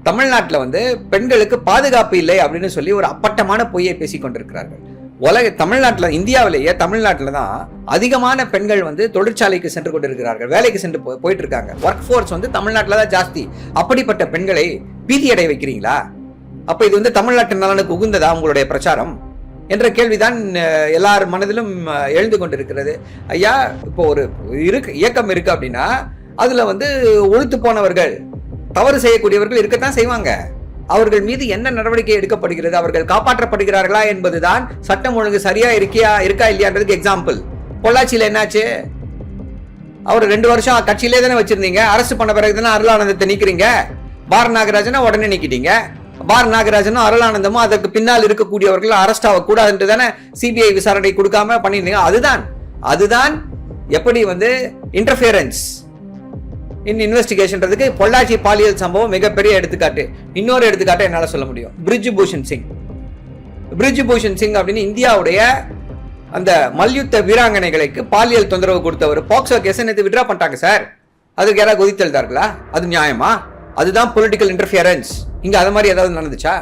தமிழ்நாட்டில் வந்து பெண்களுக்கு பாதுகாப்பு இல்லை அப்படின்னு சொல்லி ஒரு அப்பட்டமான பொய்யை பேசிக் கொண்டிருக்கிறார்கள். தமிழ்நாட்டில், இந்தியாவிலேயே தமிழ்நாட்டில் தான் அதிகமான பெண்கள் வந்து தொழிற்சாலைக்கு சென்று கொண்டிருக்கிறார்கள், வேலைக்கு சென்று போயிட்டு இருக்காங்க. ஒர்க் ஃபோர்ஸ் வந்து தமிழ்நாட்டில் தான் ஜாஸ்தி. அப்படிப்பட்ட பெண்களை பீதியடை வைக்கிறீங்களா? அப்ப இது வந்து தமிழ்நாட்டு நலனுக்கு உகுந்ததா உங்களுடைய பிரச்சாரம் என்ற கேள்விதான் எல்லார் மனதிலும் எழுந்து கொண்டிருக்கிறது. ஐயா, இப்போ ஒரு இயக்கம் இருக்கு அப்படின்னா அதுல வந்து ஒழுத்து போனவர்கள், தவறு செய்யக்கூடியவர்கள் இருக்கத்தான் செய்வாங்க. அவர்கள் மீது என்ன நடவடிக்கை எடுக்கப்படுகிறது, அவர்கள் காப்பாற்றப்படுகிறார்களா என்பதுதான் சட்டம் ஒழுங்கு சரியா இருக்கா இல்லையான்றதுக்கு எக்ஸாம்பிள். பொள்ளாச்சியில என்னாச்சு? அவர் 2 வருஷம் கட்சியிலே தானே வச்சிருந்தீங்க. அரசு பண்ண பிறகு தானே அருளானந்தத்தை நீக்கிறீங்க. பார் நாகராஜனை உடனே நீக்கிட்டீங்க. பார் நாகராஜனும் அருளானந்தமும் அதற்கு பின்னால் இருக்கக்கூடியவர்கள் அரெஸ்ட் ஆகக்கூடாது தானே சிபிஐ விசாரணை கொடுக்காம பண்ணிருந்தீங்க. அதுதான் எப்படி வந்து இன்டர்ஃபியரன்ஸ் இன் இன்வெஸ்டிகேஷன்றதுக்கு பொள்ளாச்சி பாலியல் சம்பவம் மிகப்பெரிய எடுத்துக்காட்டு. இன்னொரு எடுத்துக்காட்டு என்னால சொல்ல முடியும். பிரிஜ் பூஷன் சிங் அப்படின்னு இந்தியாவுடைய அந்த மல்யுத்த வீராங்கனைகளுக்கு பாலியல் தொந்தரவு கொடுத்தவர் பாக்ஸோ கேஸ் நேற்று விட்ரா பண்ணிட்டாங்க சார். அதுக்கு யாராவது கொதித்தெழுதார்களா? அது நியாயமா? அதுதான் பொலிட்டிக்கல் இன்டர்ஃபியரன்ஸ். இங்க அது மாதிரி ஏதாவது நடந்துச்சா?